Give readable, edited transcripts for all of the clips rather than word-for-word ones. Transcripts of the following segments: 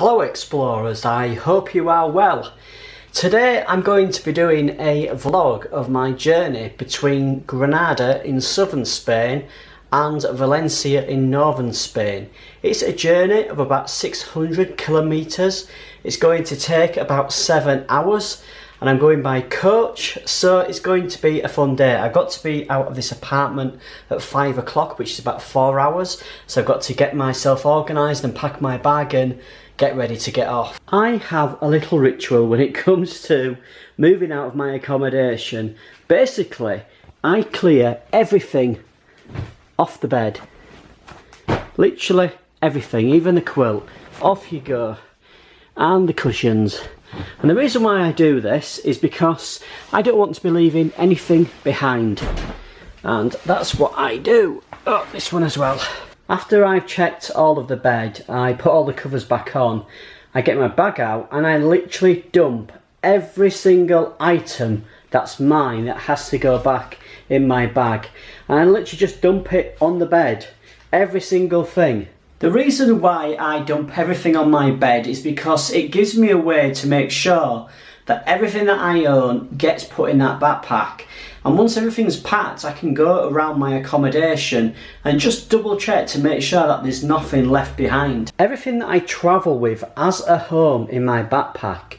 Hello explorers, I hope you are well. Today I'm going to be doing a vlog of my journey between Granada in southern Spain and Valencia in northern Spain. It's a journey of about 600 kilometers. It's going to take about 7 hours and I'm going by coach, so it's going to be a fun day. I've got to be out of this apartment at 5 o'clock, which is about 4 hours, so I've got to get myself organised and pack my bag and get ready to get off. I have a little ritual when it comes to moving out of my accommodation. Basically, I clear everything off the bed. Literally everything, even the quilt. Off you go. And the cushions. And the reason why I do this is because I don't want to be leaving anything behind. And that's what I do. Oh, this one as well. After I've checked all of the bed, I put all the covers back on, I get my bag out and I literally dump every single item that's mine that has to go back in my bag. And I literally just dump it on the bed, every single thing. The reason why I dump everything on my bed is because it gives me a way to make sure that everything that I own gets put in that backpack. And once everything's packed, I can go around my accommodation and just double check to make sure that there's nothing left behind. Everything that I travel with as a home in my backpack.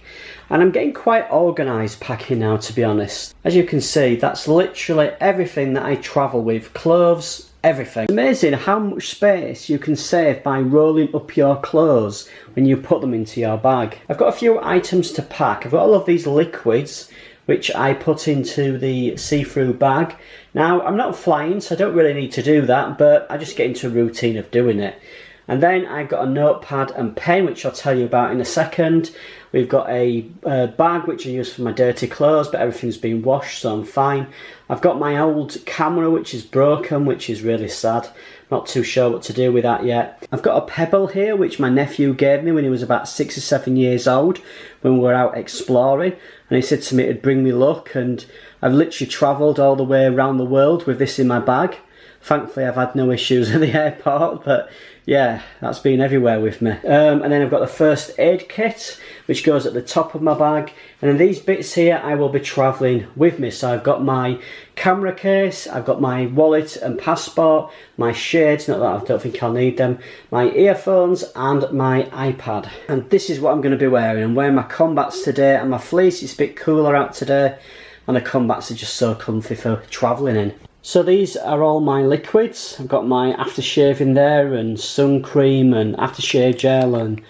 And I'm getting quite organised packing now, to be honest. As you can see, that's literally everything that I travel with. Clothes, everything. It's amazing how much space you can save by rolling up your clothes when you put them into your bag. I've got a few items to pack. I've got all of these liquids which I put into the see-through bag. Now, I'm not flying, so I don't really need to do that, but I just get into a routine of doing it. And then I've got a notepad and pen, which I'll tell you about in a second. We've got a bag which I use for my dirty clothes, but everything's been washed, so I'm fine. I've got my old camera, which is broken, which is really sad. Not too sure what to do with that yet. I've got a pebble here, which my nephew gave me when he was about 6 or 7 years old, when we were out exploring. And he said to me it'd bring me luck, and I've literally travelled all the way around the world with this in my bag. Thankfully I've had no issues at the airport, but yeah, that's been everywhere with me. And then I've got the first aid kit, which goes at the top of my bag. And then these bits here I will be travelling with me. So I've got my camera case, I've got my wallet and passport, my shades, not that I don't think I'll need them, my earphones and my iPad. And this is what I'm going to be wearing. I'm wearing my combats today and my fleece. It's a bit cooler out today and the combats are just so comfy for travelling in. So these are all my liquids. I've got my aftershave in there and sun cream and aftershave gel and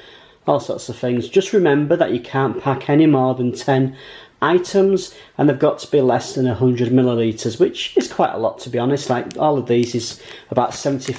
all sorts of things. Just remember that you can't pack any more than 10 items and they've got to be less than 100 millilitres, which is quite a lot, to be honest. Like all of these is about 50,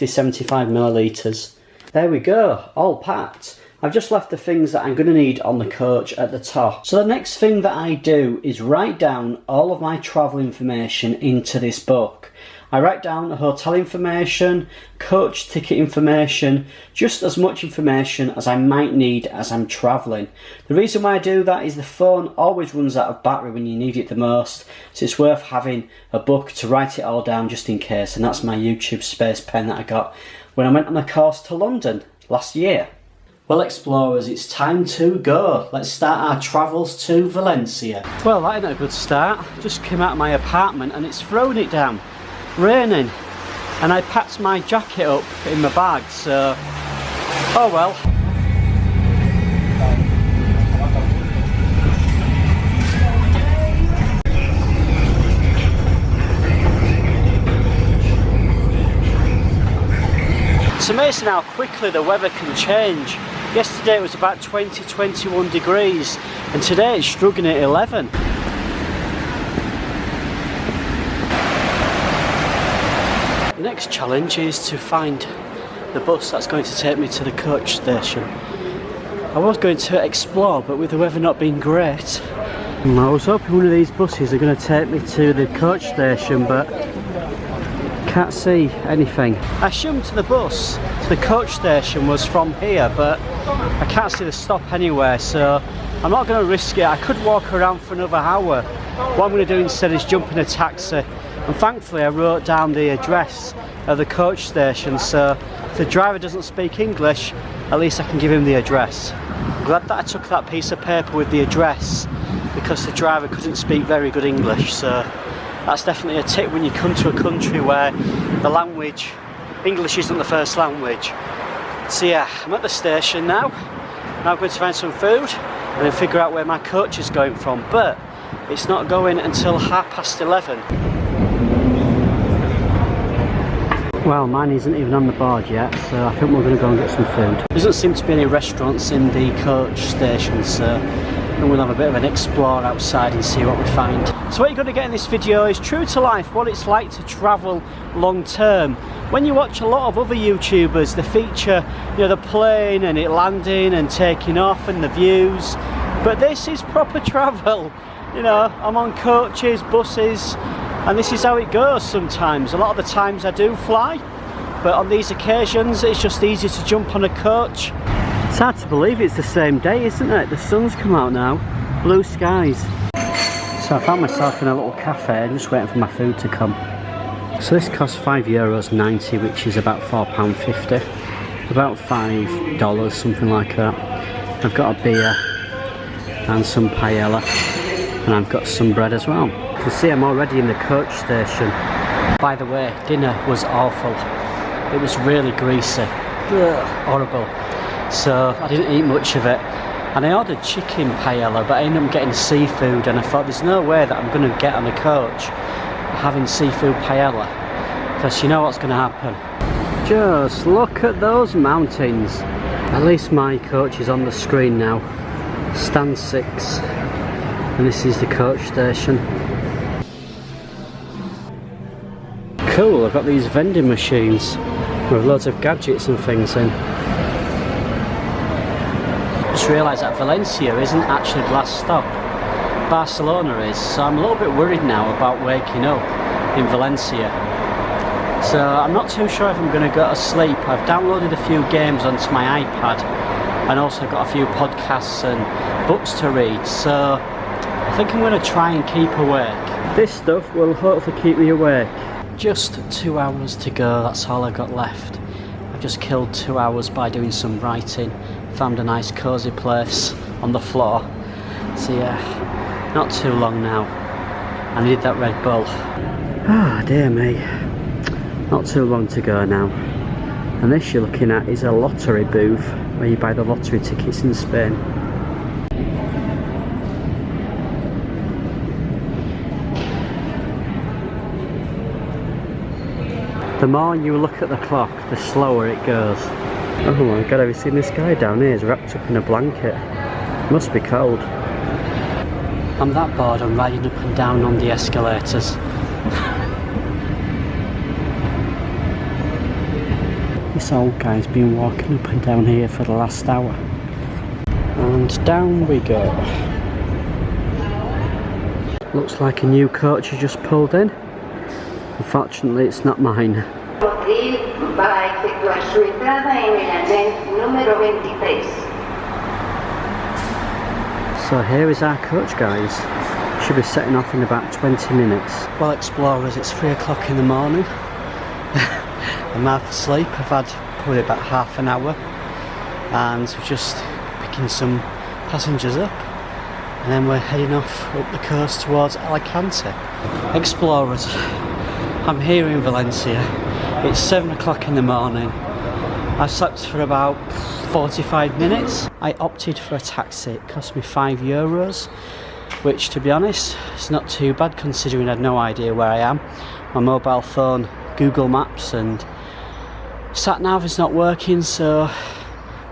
75 millilitres. There we go, all packed. I've just left the things that I'm going to need on the coach at the top. So the next thing that I do is write down all of my travel information into this book. I write down the hotel information, coach ticket information, just as much information as I might need as I'm travelling. The reason why I do that is the phone always runs out of battery when you need it the most, so it's worth having a book to write it all down just in case, and that's my YouTube Space Pen that I got when I went on the course to London last year. Well explorers, it's time to go. Let's start our travels to Valencia. Well, that ain't a good start. Just came out of my apartment and it's thrown it down. Raining. And I packed my jacket up in my bag, so oh well. It's amazing how quickly the weather can change. Yesterday it was about 20-21 degrees and today it's struggling at 11. The next challenge is to find the bus that's going to take me to the coach station. I was going to explore, but with the weather not being great, I was hoping one of these buses are going to take me to the coach station, but can't see anything. I assumed the bus to the coach station was from here, but I can't see the stop anywhere, so I'm not going to risk it. I could walk around for another hour. What I'm going to do instead is jump in a taxi, and thankfully I wrote down the address of the coach station, so if the driver doesn't speak English, at least I can give him the address. I'm glad that I took that piece of paper with the address, because the driver couldn't speak very good English, so that's definitely a tip when you come to a country where the language, English isn't the first language. So yeah, I'm at the station now. Now I'm going to find some food and then figure out where my coach is going from, but it's not going until 11:30. Well, mine isn't even on the board yet, so I think we're going to go and get some food. There doesn't seem to be any restaurants in the coach station, so we'll have a bit of an explore outside and see what we find. So what you're going to get in this video is true to life what it's like to travel long term. When you watch a lot of other YouTubers, they feature, you know, the plane and it landing and taking off and the views, but this is proper travel. You know, I'm on coaches, buses, and this is how it goes sometimes. A lot of the times I do fly, but on these occasions it's just easy to jump on a coach. It's hard to believe it's the same day, isn't it? The sun's come out now, blue skies. So I found myself in a little cafe, just waiting for my food to come. So this costs €5.90, which is about £4.50. About $5, something like that. I've got a beer and some paella, and I've got some bread as well. You can see I'm already in the coach station. By the way, dinner was awful. It was really greasy. Ugh, horrible. So I didn't eat much of it, and I ordered chicken paella, but I ended up getting seafood, and I thought there's no way that I'm going to get on a coach having seafood paella, because you know what's going to happen. Just look at those mountains. At least my coach is on the screen now. Stand 6, and this is the coach station. Cool, I've got these vending machines with loads of gadgets and things in. Just realised that Valencia isn't actually the last stop. Barcelona is, so I'm a little bit worried now about waking up in Valencia. So I'm not too sure if I'm going to go to sleep. I've downloaded a few games onto my iPad and also got a few podcasts and books to read, so I think I'm going to try and keep awake. This stuff will hopefully keep me awake. Just 2 hours to go, that's all I've got left. I've just killed 2 hours by doing some writing. Found a nice cosy place on the floor. So yeah, not too long now. I need that Red Bull. Ah, dear me. Not too long to go now. And this you're looking at is a lottery booth where you buy the lottery tickets in Spain. The more you look at the clock, the slower it goes. Oh my god, have you seen this guy down here? He's wrapped up in a blanket. Must be cold. I'm that bored I'm riding up and down on the escalators. This old guy's been walking up and down here for the last hour. And down we go. Looks like a new coach has just pulled in. Unfortunately, it's not mine. Va a efectuar su entrada en el andén número 23. So here is our coach, guys. Should be setting off in about 20 minutes. Well, explorers, it's 3 o'clock in the morning. I'm half asleep. I've had probably about half an hour, and we're just picking some passengers up, and then we're heading off up the coast towards Alicante. Explorers, I'm here in Valencia. It's 7 o'clock in the morning. I slept for about 45 minutes. I opted for a taxi. It cost me €5, which, to be honest, is not too bad considering I had no idea where I am. My mobile phone, Google Maps and sat nav is not working, so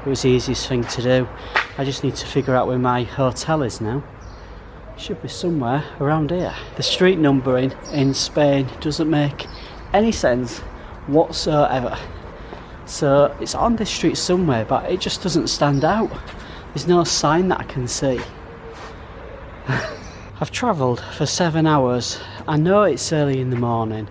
it was the easiest thing to do. I just need to figure out where my hotel is now. It should be somewhere around here. The street numbering in Spain doesn't make any sense whatsoever. So it's on this street somewhere, but it just doesn't stand out. There's no sign that I can see. I've travelled for 7 hours. I know it's early in the morning,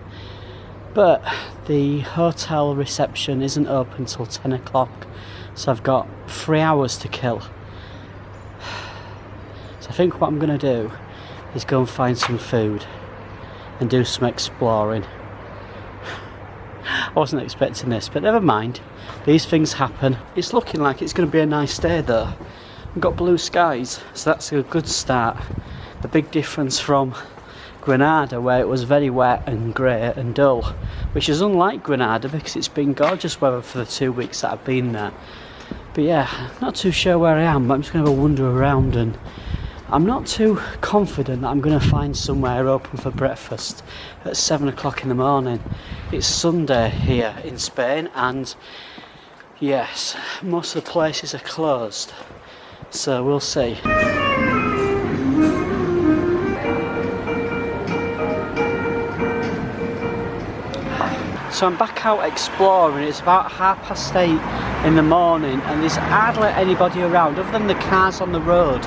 but the hotel reception isn't open till 10 o'clock, so I've got 3 hours to kill. So I think what I'm going to do is go and find some food and do some exploring. I wasn't expecting this, but never mind. These things happen. It's looking like it's going to be a nice day though. We've got blue skies, so that's a good start. The big difference from Granada, where it was very wet and grey and dull, which is unlike Granada because it's been gorgeous weather for the 2 weeks that I've been there. But yeah, not too sure where I am, but I'm just going to have a wander around, and I'm not too confident that I'm going to find somewhere open for breakfast at 7 o'clock in the morning. It's Sunday here in Spain, and yes, most of the places are closed, so we'll see. So I'm back out exploring. It's about 8:30 in the morning, and there's hardly anybody around other than the cars on the road.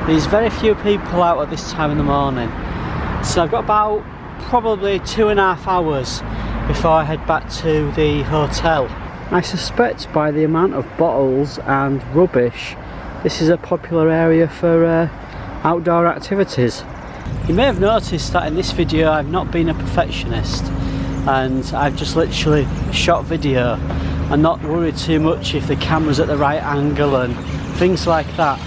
There's very few people out at this time in the morning. So I've got about probably 2.5 hours before I head back to the hotel. I suspect by the amount of bottles and rubbish, this is a popular area for outdoor activities. You may have noticed that in this video I've not been a perfectionist, and I've just literally shot video and not worried too much if the camera's at the right angle and things like that.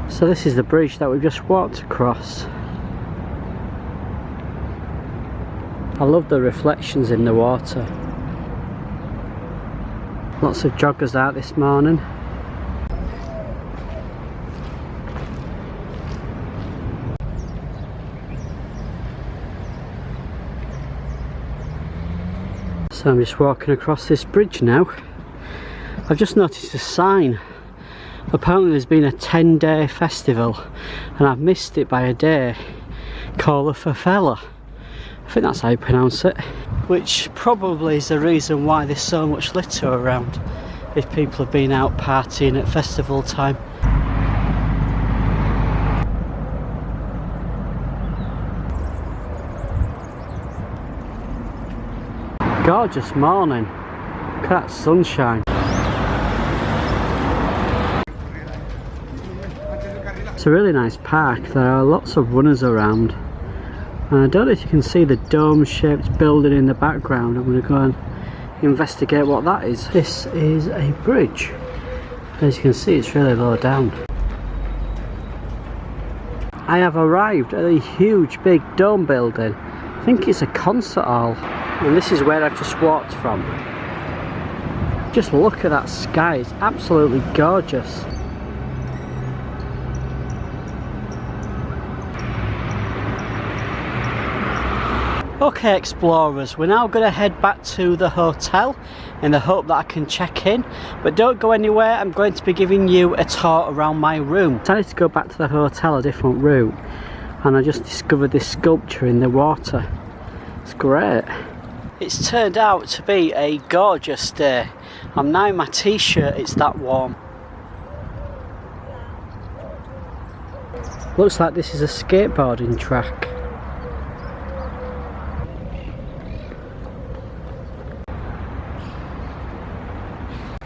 So this is the bridge that we've just walked across. I love the reflections in the water. Lots of joggers out this morning. So I'm just walking across this bridge now. I've just noticed a sign. Apparently there's been a 10-day festival and I've missed it by a day, called the Favela. I think that's how you pronounce it. Which probably is the reason why there's so much litter around, if people have been out partying at festival time. Gorgeous morning. Look at that sunshine. It's a really nice park. There are lots of runners around. And I don't know if you can see the dome-shaped building in the background. I'm going to go and investigate what that is. This is a bridge. As you can see, it's really low down. I have arrived at a huge big dome building. I think it's a concert hall. And this is where I've just walked from. Just look at that sky, it's absolutely gorgeous. Okay explorers, we're now going to head back to the hotel in the hope that I can check in, but don't go anywhere. I'm going to be giving you a tour around my room. I decided to go back to the hotel a different route, and I just discovered this sculpture in the water. It's great. It's turned out to be a gorgeous day. I'm now in my t-shirt, it's that warm. Looks like this is a skateboarding track.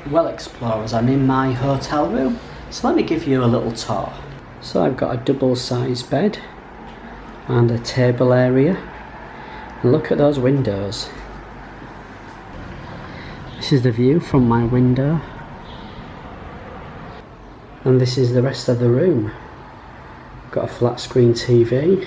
Well explorers, I'm in my hotel room, so let me give you a little tour. So I've got a double-sized bed and a table area, and look at those windows. This is the view from my window, and this is the rest of the room. Got a flat screen TV,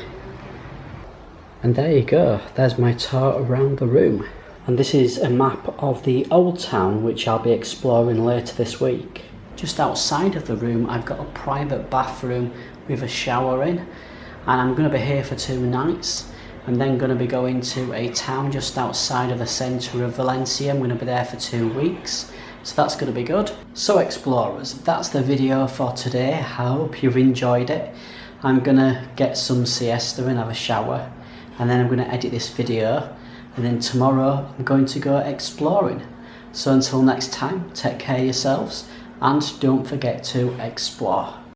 and there you go, there's my tour around the room. And this is a map of the old town, which I'll be exploring later this week. Just outside of the room I've got a private bathroom with a shower in, and I'm going to be here for 2 nights. I'm then going to be going to a town just outside of the centre of Valencia. I'm going to be there for 2 weeks, so that's going to be good. So explorers, that's the video for today. I hope you've enjoyed it. I'm going to get some siesta and have a shower, and then I'm going to edit this video, and then tomorrow I'm going to go exploring. So until next time, take care of yourselves and don't forget to explore.